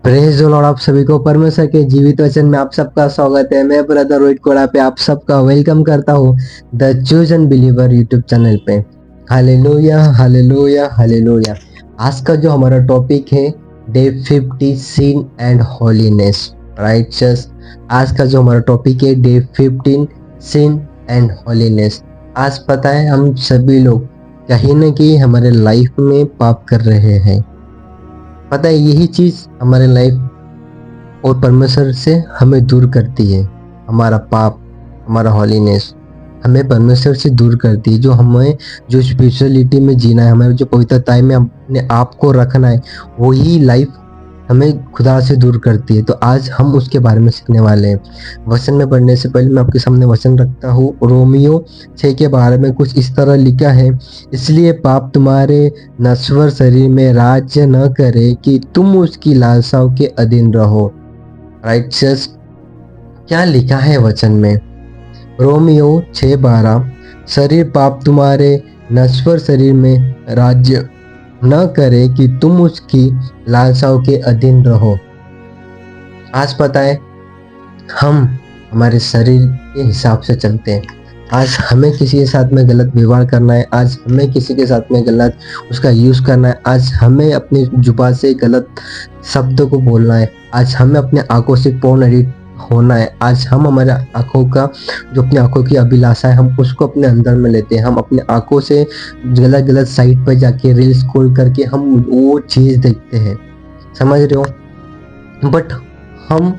Praise the Lord. आप सभी को परमेश्वर के जीवित वचन में आप सबका स्वागत है। मैं ब्रदर रोहित कोड़ा पे आप सबका वेलकम करता हूँ the chosen believer YouTube channel पे। Hallelujah hallelujah hallelujah. आज का जो हमारा टॉपिक है the 50 sin and holiness righteous. आज का जो हमारा टॉपिक है डे 15 सिन एंड होलीनेस। आज पता है हम सभी लोग कहीं ना कहीं हमारे लाइफ में पाप कर रहे हैं। पता है यही चीज हमारे लाइफ और परमेश्वर से हमें दूर करती है। हमारा पाप, हमारा हॉलीनेस हमें परमेश्वर से दूर करती है। जो स्पिरिचुअलिटी में जीना है, हमें जो पवित्रता में अपने आप को रखना है, वही लाइफ हमें खुदा से दूर करती है। तो आज हम उसके बारे में सीखने वाले हैं। वचन में पढ़ने से पहले मैं आपके सामने वचन रखता हूँ। रोमियो 6 के बारे में कुछ इस तरह लिखा है, इसलिए पाप तुम्हारे नश्वर शरीर में राज्य न करे कि तुम उसकी लालसाओं के अधीन रहो। राइटस क्या लिखा है वचन में? रोमियो 6:12, शरीर पाप तुम्हारे नश्वर शरीर में राज्य न करे कि तुम उसकी लालसाओं के अधीन रहो। आज पता है हम हमारे शरीर के हिसाब से चलते हैं। आज हमें किसी के साथ में गलत व्यवहार करना है, आज हमें किसी के साथ में गलत उसका यूज़ करना है, आज हमें अपनी जुबान से गलत शब्दों को बोलना है, आज हमें अपने आंखों से पोर्न एडिक्ट होना है, आज हम हमारे आंखों का जो अपनी आंखों की अभिलाषा है हम उसको अपने अंदर में लेते हैं। हम अपने आंखों से गलत गलत साइट पर जाके रील्स स्क्रॉल करके हम वो चीज़ देखते हैं। समझ रहे हो? बट हम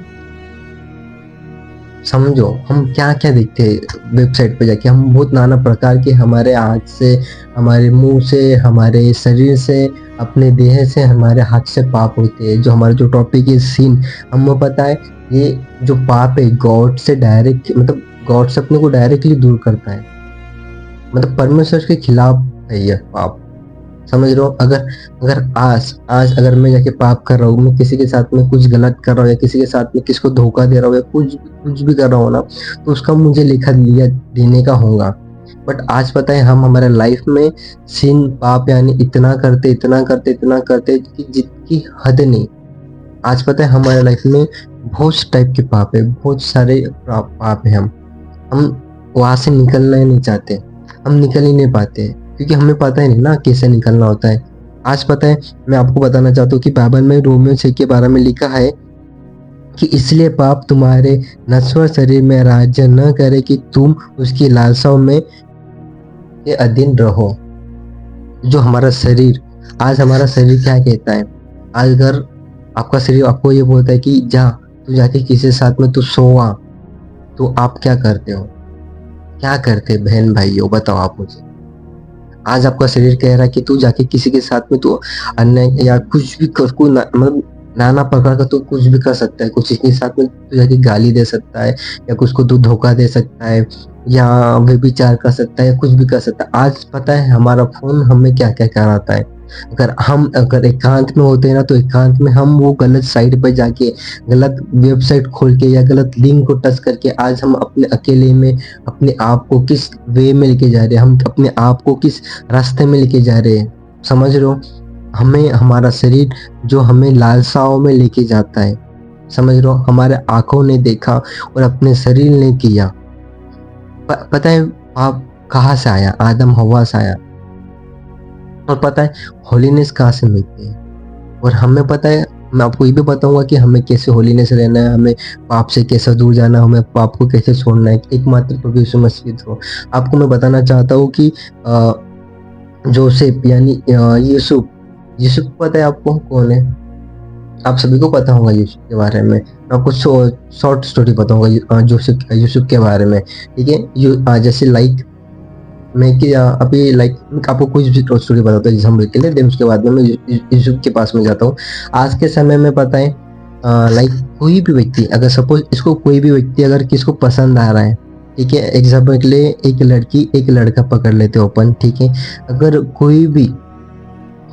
समझो हम क्या क्या देखते हैं वेबसाइट पे जाके। हम बहुत नाना प्रकार के हमारे हाथ से, हमारे मुंह से, हमारे शरीर से, अपने देह से, हमारे हाथ से पाप होते हैं। जो हमारा जो टॉपिक है सीन, हमें पता है ये जो पाप है गॉड से डायरेक्ट, मतलब गॉड से अपने को डायरेक्टली दूर करता है। मतलब परमेश्वर के खिलाफ है यह पाप। समझ रहे हो? अगर आज अगर मैं जाके पाप कर रहा हूँ, मैं किसी के साथ में कुछ गलत कर रहा हूँ या किसी के साथ में किसको धोखा दे रहा हूँ या कुछ भी कर रहा हूँ ना, तो उसका मुझे लेखा लिया देने का होगा। बट आज पता है हम हमारे लाइफ में सिन, पाप यानी इतना करते कि जितकी हद नहीं। आज पता है हमारे लाइफ में बहुत टाइप के पाप है, बहुत सारे पाप है। हम वहां से निकलना ही नहीं चाहते, हम निकल ही नहीं पाते क्योंकि हमें पता ही नहीं ना कैसे निकलना होता है। आज पता है मैं आपको बताना चाहता हूँ कि बाइबल में रोमियो 6 के बारे में लिखा है कि इसलिए पाप तुम्हारे नश्वर शरीर में राज्य न करे कि तुम उसकी लालसाओं में के अधीन रहो। जो हमारा शरीर, आज हमारा शरीर क्या कहता है? आज अगर आपका शरीर आपको ये बोलता है कि जा तू जाके किसी के साथ में तू सोवा, तो आप क्या करते हो? क्या करते बहन भाइयों, बताओ आप मुझे। आज आपका शरीर कह रहा है कि तू जाके किसी के साथ में तू अन्याय या कुछ भी कर, मतलब नाना प्रकार का तू कुछ भी कर सकता है। कुछ के साथ में तू जाके गाली दे सकता है या कुछ को तू धोखा दे सकता है या व्यभिचार कर सकता है या कुछ भी कर सकता है। आज पता है हमारा फोन हमें क्या क्या कराता है। अगर एकांत में होते हैं ना, तो एकांत में हम वो गलत साइट पर जाके, गलत वेबसाइट खोल के या गलत लिंक को टच करके आज हम अपने अकेले में अपने आप को किस वे में लेके जा रहे हैं, हम अपने आप को किस रास्ते में लेके जा रहे हैं। समझ रहे हो? हमें हमारा शरीर जो हमें लालसाओं में लेके जाता है। समझ रहे हो? हमारे आंखों ने देखा और अपने शरीर ने किया। पता है पाप कहाँ से आया? आदम हवा से आया। और पता है होलीनेस कहाँ से मिलती है? और हमें पता है, मैं आपको ये भी बताऊंगा कि हमें कैसे होलीनेस रहना है, हमें पाप से कैसे दूर जाना है, हमें पाप को कैसे छोड़ना है एकमात्र प्रभु यीशु मसीह थ्रू। आपको मैं बताना चाहता हूँ कि जोसेफ यानी यूसुफ पता है आपको कौन है? आप सभी को पता होगा यूसुफ के बारे में। मैं आपको शॉर्ट स्टोरी बताऊंगा यूसुफ के बारे में। ठीक है? जैसे लाइक मैं कि अभी लाइक आपको कुछ भी स्टोरी बताता हूँ एग्जाम्पल के लिए, देन उसके बाद में मैं यूसुफ के पास में जाता हूँ। आज के समय में पता है लाइक कोई भी व्यक्ति, अगर सपोज इसको कोई भी व्यक्ति अगर किसको पसंद आ रहा है, ठीक है, एग्जाम्पल के लिए एक लड़की एक लड़का पकड़ लेते ओपन, ठीक है। अगर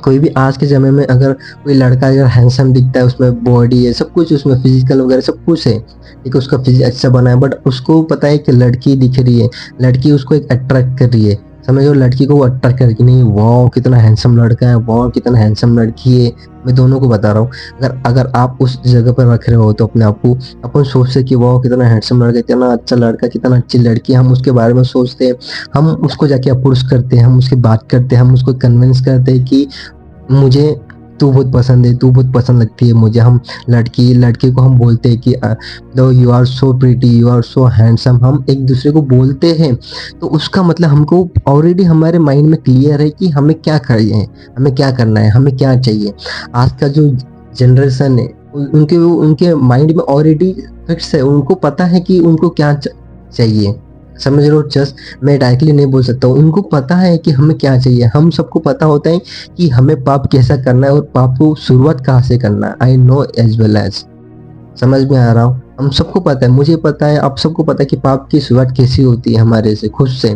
कोई भी आज के समय में अगर कोई लड़का अगर हैंडसम दिखता है, उसमें बॉडी है, सब कुछ उसमें फिजिकल वगैरह सब कुछ है, ठीक है, उसका फिजिक अच्छा बना है, बट उसको पता है कि लड़की दिख रही है, लड़की उसको एक अट्रैक्ट कर रही है। समझ लो लड़की को वो अट्रैक्ट करके नहीं, वाह कितना हैंडसम लड़का है, वाह कितना हैंडसम लड़की है, मैं दोनों को बता रहा हूँ। अगर अगर आप उस जगह पर रख रहे हो तो अपने आप को, अपन सोचते कि वाह कितना हैंडसम लड़का, कितना अच्छा लड़का, कितना अच्छी लड़की, हम उसके बारे में सोचते हैं, हम उसको जाके अप्रोच करते हैं, हम उसकी बात करते हैं, हम उसको कन्विंस करते हैं कि मुझे तू बहुत पसंद है, तू बहुत पसंद लगती है मुझे। हम लड़के को हम बोलते हैं कि दो you are so pretty, you are so handsome, हम एक दूसरे को बोलते हैं। तो उसका मतलब हमको ऑलरेडी हमारे माइंड में क्लियर है कि हमें क्या चाहिए, हमें क्या करना है, हमें क्या चाहिए। आज का जो जनरेशन है उनके माइंड में ऑलरेडी फिक्स है, उनको पता है कि उनको क्या चाहिए। समझ लो, जस्ट मैं डायरेक्टली नहीं बोल सकता हूँ, उनको पता है कि हमें क्या चाहिए। हम सबको पता होता है कि हमें पाप कैसा करना है और पाप को शुरुआत कहाँ से करना है। I know as well as, समझ में आ रहा हूँ, हम सबको पता है, मुझे पता है, आप सबको पता है कि पाप की शुरुआत कैसी होती है, हमारे से, खुद से।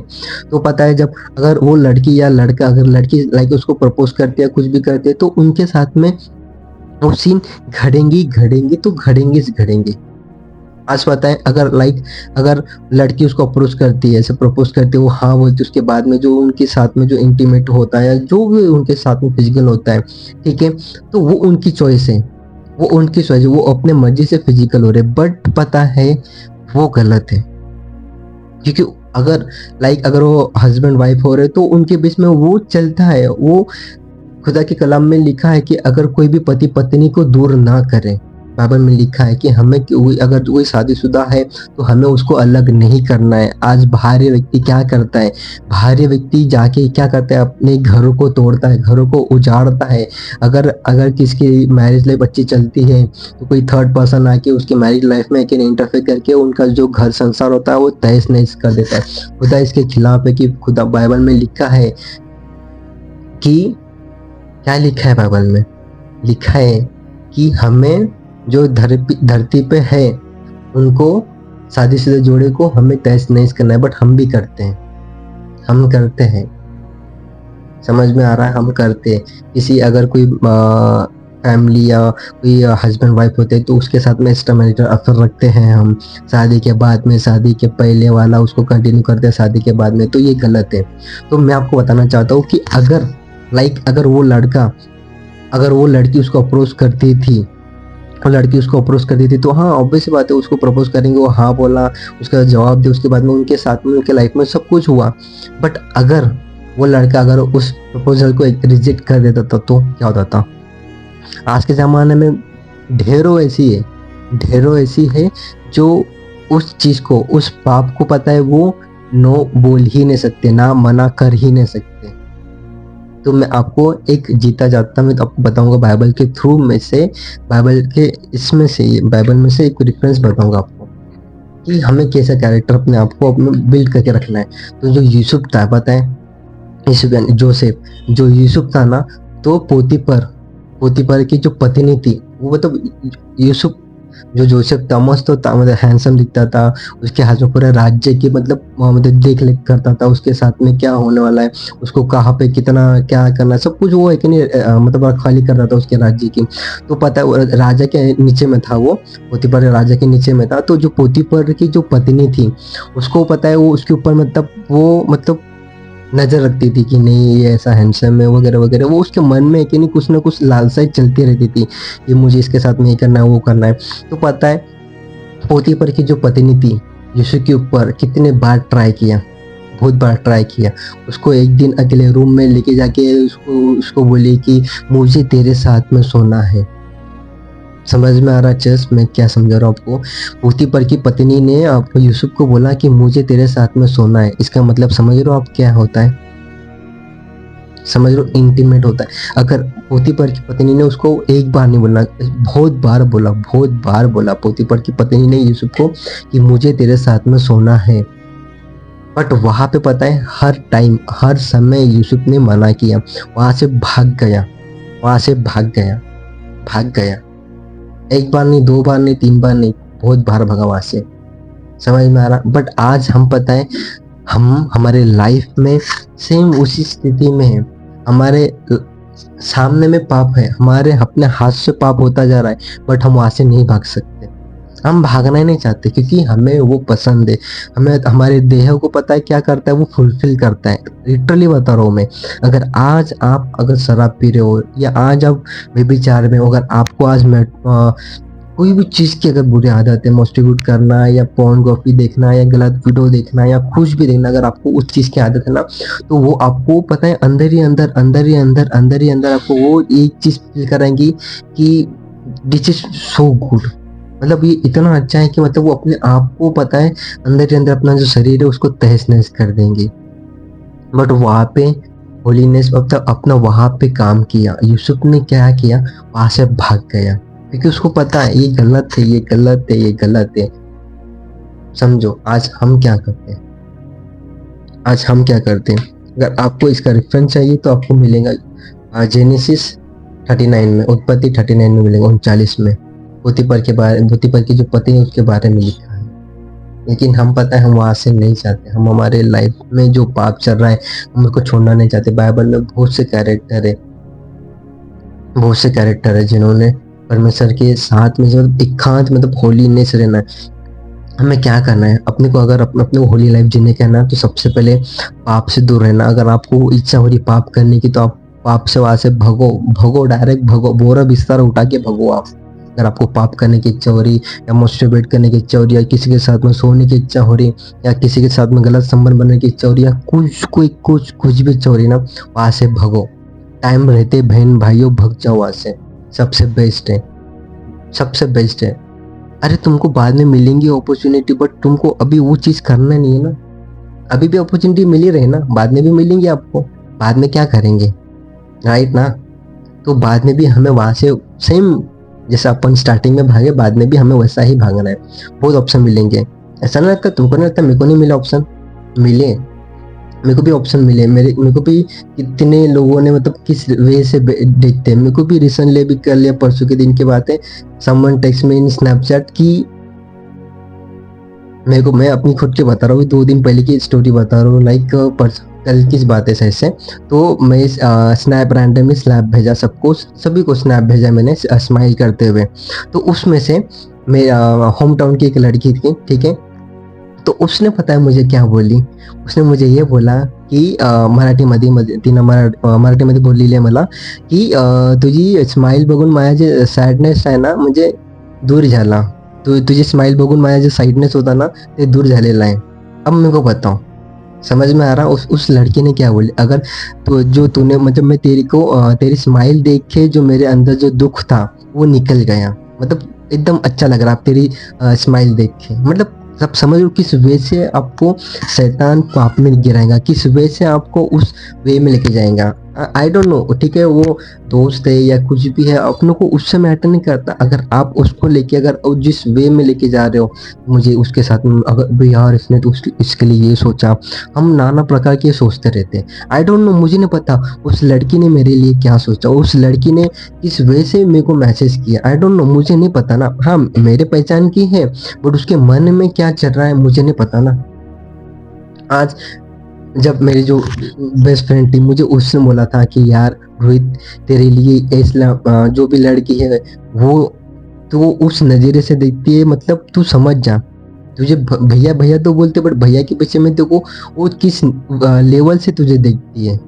तो पता है, जब अगर वो लड़की या लड़का, अगर लड़की लाइक उसको प्रपोज करते हैं, कुछ भी करते हैं, तो उनके साथ में वो सीन घड़ेंगी तो घड़ेंगे। आज पता है, अगर लड़की उसको अप्रोच करती है, ऐसे प्रपोज करती है, वो हाँ बोलती है, उसके बाद में जो उनके साथ में जो इंटीमेट होता है, जो भी उनके साथ में फिजिकल होता है, ठीक है, तो वो उनकी चॉइस है, वो अपने मर्जी से फिजिकल हो रहे, बट पता है वो गलत है। क्योंकि अगर वो हस्बैंड वाइफ हो रहे तो उनके बीच में वो चलता है, वो खुदा के कलाम में लिखा है कि अगर कोई भी पति पत्नी को दूर ना करे, बाइबल में लिखा है कि हमें अगर कोई शादीशुदा है तो हमें उसको अलग नहीं करना है। आज बाहरी व्यक्ति क्या करता है, बाहरी व्यक्ति जाके क्या करता है, अपने घरों को तोड़ता है, घरों को उजाड़ता है। अगर किसकी मैरिज लाइफ अच्छी चलती है तो कोई थर्ड पर्सन आके उसकी मैरिज लाइफ में इंटरफेयर करके उनका जो घर संसार होता है वो तहस नहस कर देता है। खुदा इसके खिलाफ है कि खुदा बाइबल में लिखा है कि क्या लिखा है, बाइबल में लिखा है कि हमें जो धरती पे है उनको, शादीशुदा जोड़े को हमें तहस नहस करना है, बट हम भी करते हैं, समझ में आ रहा है, हम करते हैं। किसी अगर कोई फैमिली या कोई हस्बैंड वाइफ होते हैं तो उसके साथ में एक्स्ट्रा मैरिटल अफेयर रखते हैं हम, शादी के बाद में, शादी के पहले वाला उसको कंटिन्यू करते हैं शादी के बाद में, तो ये गलत है। तो मैं आपको बताना चाहता हूँ कि अगर वो लड़की उसको अप्रोच करती थी, तो हाँ ऑब्वियस बात है, उसको प्रपोज करेंगे, वो हाँ बोला, उसका जवाब दे, उसके बाद में उनके साथ में उनके लाइफ में सब कुछ हुआ। बट अगर वो लड़का अगर उस प्रपोजल को रिजेक्ट कर देता था तो क्या होता था। आज के ज़माने में ढेरों ऐसी है जो उस चीज़ को, उस पाप को पता है, वो नो बोल ही नहीं सकते, ना मना कर ही नहीं सकते। तो मैं आपको एक जीता जाता मैं तो आपको बताऊंगा बाइबल के थ्रू में से, बाइबल में से एक रेफरेंस बताऊंगा आपको कि हमें कैसा कैरेक्टर अपने आप को बिल्ड करके रखना है। तो जो यूसुफ था, पता है जो यूसुफ था ना, तो पोतीपर की जो पत्नी थी वो, मतलब यूसुफ जो जोसेफ था मस्त था, मतलब हैंडसम दिखता था, उसके हाथ में पूरे राज्य की मतलब देख रेख करता था, उसके साथ में क्या होने वाला है, उसको कहाँ पे कितना क्या करना है, सब कुछ वो है कि नहीं, मतलब रखवाली कर रहा था उसके राज्य की। तो पता है राजा के नीचे में था, वो पोतीपर राजा के नीचे में था। तो जो पोतीपर की जो पत्नी थी उसको पता है वो उसके ऊपर मतलब नजर रखती थी कि नहीं ये ऐसा हैंडसम है वगैरह वगैरह। वो उसके मन में कि नहीं कुछ ना कुछ लालसाएं चलती रहती थी, ये मुझे इसके साथ में ये करना है, वो करना है। तो पता है पोतीपर की जो पत्नी थी यीशु के ऊपर कितने बार ट्राई किया, बहुत बार ट्राई किया। उसको एक दिन अकेले रूम में लेके जाके उसको बोली कि मुझे तेरे साथ में सोना है। समझ में आ रहा चर्च मैं क्या समझा रहा हूँ आपको। पोतीपर की पत्नी ने आपको यूसुफ को बोला कि मुझे तेरे साथ में सोना है। इसका मतलब समझ रहे हो आप क्या होता है, समझ लो इंटीमेट होता है। अगर पोतीपर की पत्नी ने उसको एक बार नहीं बोला, बहुत बार बोला पोतीपर की पत्नी ने यूसुफ को कि मुझे तेरे साथ में सोना है। बट वहां पे पता है हर समय यूसुफ ने मना किया, वहां से भाग गया। एक बार नहीं, दो बार नहीं, तीन बार नहीं, बहुत बार भगा वहां से। समझ में आ रहा। बट आज हम पता है हम हमारे लाइफ में सेम उसी स्थिति में है, हमारे सामने में पाप है, हमारे अपने हाथ से पाप होता जा रहा है, बट हम वहां से नहीं भाग सकते। हम भागना ही नहीं चाहते क्योंकि हमें वो पसंद है। हमें हमारे देह को पता है क्या करता है, वो फुलफिल करता है। लिटरली बता रहा हूँ मैं, अगर आज आप अगर शराब पी रहे हो या आज आप व्यभिचार में हो, अगर आपको आज मैं कोई भी चीज़ की अगर बुरी आदत है, मस्टिब्यूट करना या पोर्नोग्राफी देखना या गलत वीडियो देखना या कुछ भी देखना, अगर आपको उस चीज़ की आदत है ना, तो वो आपको पता है अंदर ही अंदर अंदर ही अंदर अंदर ही अंदर आपको वो एक चीज़ फील कराएंगी कि दिस इज सो गुड, मतलब ये इतना अच्छा है कि मतलब वो अपने आप को पता है अंदर ही अंदर अपना जो शरीर है उसको तहस नहस कर देंगे। बट वहाँ पे होलीनेस मतलब अपना वहाँ पे काम किया। यूसुफ ने क्या किया, वहाँ से भाग गया क्योंकि उसको पता है ये गलत है, ये गलत है, ये गलत है। समझो आज हम क्या करते हैं, आज हम क्या करते हैं। अगर आपको इसका रेफरेंस चाहिए तो आपको मिलेगा जेनेसिस 39 में, उत्पत्ति 39 में मिलेगा, 39 में पोतीपर की जो पति है उसके बारे में लिखा है। लेकिन हम पता है हम वहाँ से नहीं चाहते, हम हमारे लाइफ में जो पाप चल रहा है हम उसको छोड़ना नहीं चाहते। बाइबल में बहुत से कैरेक्टर है जिन्होंने परमेश्वर के साथ में जो एकांत मतलब होलीनेस रहना है। हमें क्या करना है, अपने को अगर अपने को होली लाइफ जीने का है ना, तो सबसे पहले पाप से दूर रहना। अगर आपको इच्छा हो रही पाप करने की तो आप पाप से वहां से भगो, डायरेक्ट भगो, बोरा बिस्तर उठा के भगो आप। अगर आपको पाप करने की इच्छा हो रही या मस्टरबेट करने की इच्छा हो रही या किसी के साथ में सोने की इच्छा हो रही या किसी के साथ में गलत संबंध बनने की इच्छा हो रही या कुछ भी इच्छा हो रही ना, वहां से भगो। टाइम रहते बहन भाइयों भग जाओ वहां से, सबसे बेस्ट है। अरे तुमको बाद में मिलेंगी अपॉर्चुनिटी, बट तुमको अभी वो चीज करना नहीं है ना। अभी भी अपॉर्चुनिटी मिली रहे ना, बाद में भी मिलेंगी आपको। बाद में क्या करेंगे, राइट ना। तो बाद में भी हमें वहां से सेम जैसे अपन स्टार्टिंग में भागे, बाद में भी हमें वैसा ही भागना है। बहुत ऑप्शन मिलेंगे, ऐसा नहीं लगता तुमको, नहीं लगता मेरे को नहीं मिला ऑप्शन, मिले। मेरे को भी ऑप्शन मिले, मेरे को भी कितने लोगों ने मतलब किस वे से देखते हैं। मेरे को भी रिसेंटली भी कर लिया, परसों के दिन की बात है, समवन टेक्स्ट मी इन स्नैपचैट की मेरे को, मैं अपनी खुद के बता रहा हूँ, 2 दिन पहले की स्टोरी बता रहा हूँ, लाइक कल की बात है ऐसे। तो मैं स्नैप रैंडमली स्नैप भेजा सबको, सभी को स्नैप भेजा मैंने स्माइल करते हुए। तो उसमें से मेरा होम टाउन की एक लड़की थी, ठीक है। तो उसने पता है मुझे क्या बोली, उसने मुझे ये बोला की मराठीमध्ये तिनं मराठीमध्ये बोललेली आहे मला की तुझी स्माइल बघून माझा जे सॅडनेस आहे ना म्हणजे दूर झाला, तुझी स्माइल बघून माझा जो सैडनेस होता ना ते दूर झालेला आहे। अब मेरे को बताओ, समझ में आ रहा उस लड़की ने क्या बोली। अगर तो जो तूने मतलब मैं तेरी स्माइल देख के जो मेरे अंदर जो दुख था वो निकल गया, मतलब एकदम अच्छा लग रहा तेरी स्माइल देख के। मतलब सब समझ लो किस वे से आपको शैतान पाप में गिराएगा, किस वे से आपको उस वे में लेके जाएगा। आई डोंट नो, ठीक है, वो दोस्त है या कुछ भी है, अपनों को उससे मैटर नहीं करता। अगर आप उसको लेके अगर जिस वे में लेके जा रहे हो, मुझे उसके साथ अगर यार इसने तो इसके लिए ये सोचा, हम नाना प्रकार के सोचते रहते हैं। आई डोंट नो, मुझे नहीं पता उस लड़की ने मेरे लिए क्या सोचा, उस लड़की ने किस वे से मेरे को मैसेज किया। आई डोंट नो, मुझे नहीं पता ना। हाँ मेरे पहचान की है, बट उसके मन में क्या चल रहा है मुझे नहीं पता ना। आज जब मेरी जो बेस्ट फ्रेंड थी, मुझे उसने बोला था कि यार रोहित, तेरे लिए जो भी लड़की है वो तो उस नज़रिए से देखती है, मतलब तू समझ जा। तुझे भैया भैया तो बोलते, बट भैया के पीछे में देखो वो किस लेवल से तुझे देखती है।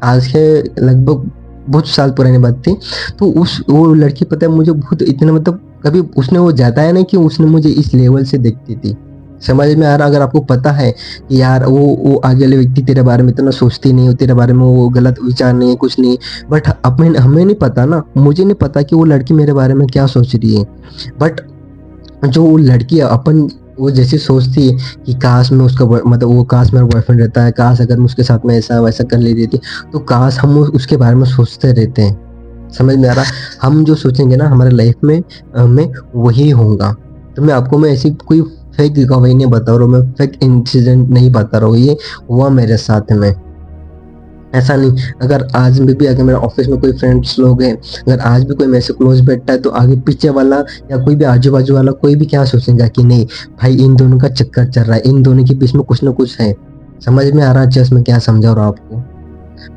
आज के लगभग बहुत साल पुरानी बात थी। तो वो लड़की पता है मुझे बहुत इतना मतलब कभी उसने वो जताया नहीं कि उसने मुझे इस लेवल से देखती थी। समझ में आ रहा, अगर आपको पता है कि यार वो आगे वाले व्यक्ति तेरे बारे में इतना सोचती नहीं हो, तेरे बारे में वो गलत विचार नहीं है, कुछ नहीं, बट हमें नहीं पता ना, मुझे नहीं पता कि वो लड़की मेरे बारे में क्या सोच रही है। बट जो वो लड़की अपन वो जैसे सोचती है कि काश मैं उसका मतलब वो काश मेरा बॉयफ्रेंड रहता है, काश अगर मैं उसके साथ में ऐसा वैसा कर ले रही थी, तो काश हम उसके बारे में सोचते रहते हैं। समझ में आ रहा, हम जो सोचेंगे ना हमारे लाइफ में वही होगा। तो मैं ऐसी कोई फेक गवाही नहीं बता रहा हूँ, मैं फेक इंसिडेंट नहीं बता रहा हूँ, ये हुआ मेरे साथ में। ऐसा नहीं, अगर आज में भी अगर मेरे ऑफिस में कोई फ्रेंड्स लोग हैं, अगर आज भी कोई मेरे से क्लोज बैठता है, तो आगे पीछे वाला या कोई भी आजू बाजू वाला कोई भी क्या सोचेगा कि नहीं भाई इन दोनों का चक्कर चल रहा है, इन दोनों के बीच में कुछ ना कुछ है। समझ में आ रहा है जस्ट मैं क्या समझा रहा हूँ आपको।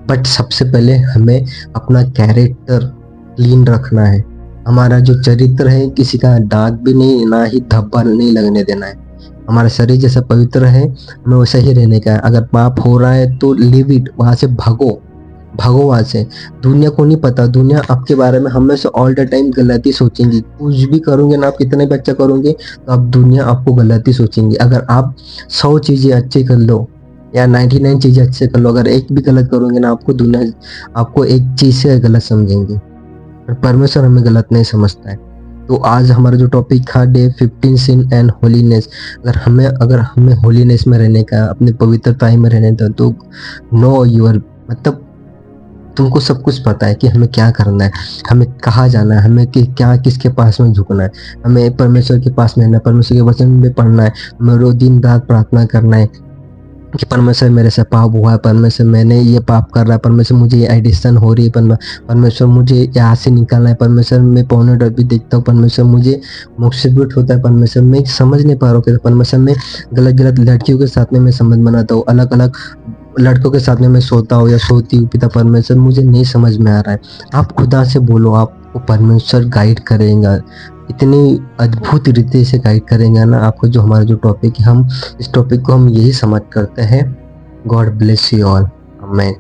बट सबसे पहले हमें अपना कैरेक्टर क्लीन रखना है। हमारा जो चरित्र है किसी का दाग भी नहीं, ना ही धब्बा नहीं लगने देना है। हमारा शरीर जैसा पवित्र है, हमें वैसा ही रहने का है। अगर पाप हो रहा है तो लिव इट, वहाँ से भागो, भागो वहाँ से। दुनिया को नहीं पता, दुनिया आपके बारे में हमेशा ऑल द टाइम गलत ही सोचेंगी। कुछ भी करोगे ना, आप कितने भी अच्छा करोगे तो आप दुनिया आपको गलत ही सोचेंगी। अगर आप 100 चीज़ें अच्छी कर लो या 99 चीज़ें अच्छे कर लो, अगर एक भी गलत करोगे ना, आपको दुनिया आपको एक चीज़ से गलत समझेंगी। पर परमेश्वर हमें गलत नहीं समझता है। तो आज हमारा जो टॉपिक था डे 15 सिन एंड होलीनेस। अगर हमें होलीनेस में रहने का, अपने पवित्रता में रहने का, तो नो योर मतलब तुमको सब कुछ पता है कि हमें क्या करना है, हमें कहाँ जाना है, हमें क्या किसके पास में झुकना है। हमें परमेश्वर के पास में रहना है, परमेश्वर के वचन में पढ़ना है, हमें रोज दिन रात प्रार्थना करना है कि परमेश्वर मेरे से पाप हुआ है, परमेश्वर मैंने ये पाप कर रहा है, परमेश्वर मुझे ये एडिक्शन हो रही है, परमेश्वर मुझे यहाँ से निकालना है, परमेश्वर मैं पौने डर भी देखता हूँ, परमेश्वर मुझे मुसीबत होता है, परमेश्वर मैं समझ नहीं पा रहा हूँ कि परमेश्वर मैं गलत गलत लड़कियों के साथ में मैं संबंध बनाता हूँ, अलग अलग लड़कों के साथ में मैं सोता हूँ या सोती हूँ। पिता परमेश्वर मुझे नहीं समझ में आ रहा है। आप खुदा से बोलो, आपको परमेश्वर गाइड करेगा, इतनी अद्भुत रीति से गाइड करेगा ना आपको। जो हमारा जो टॉपिक है, हम इस टॉपिक को हम यही समझ करते हैं। God bless you all, amen.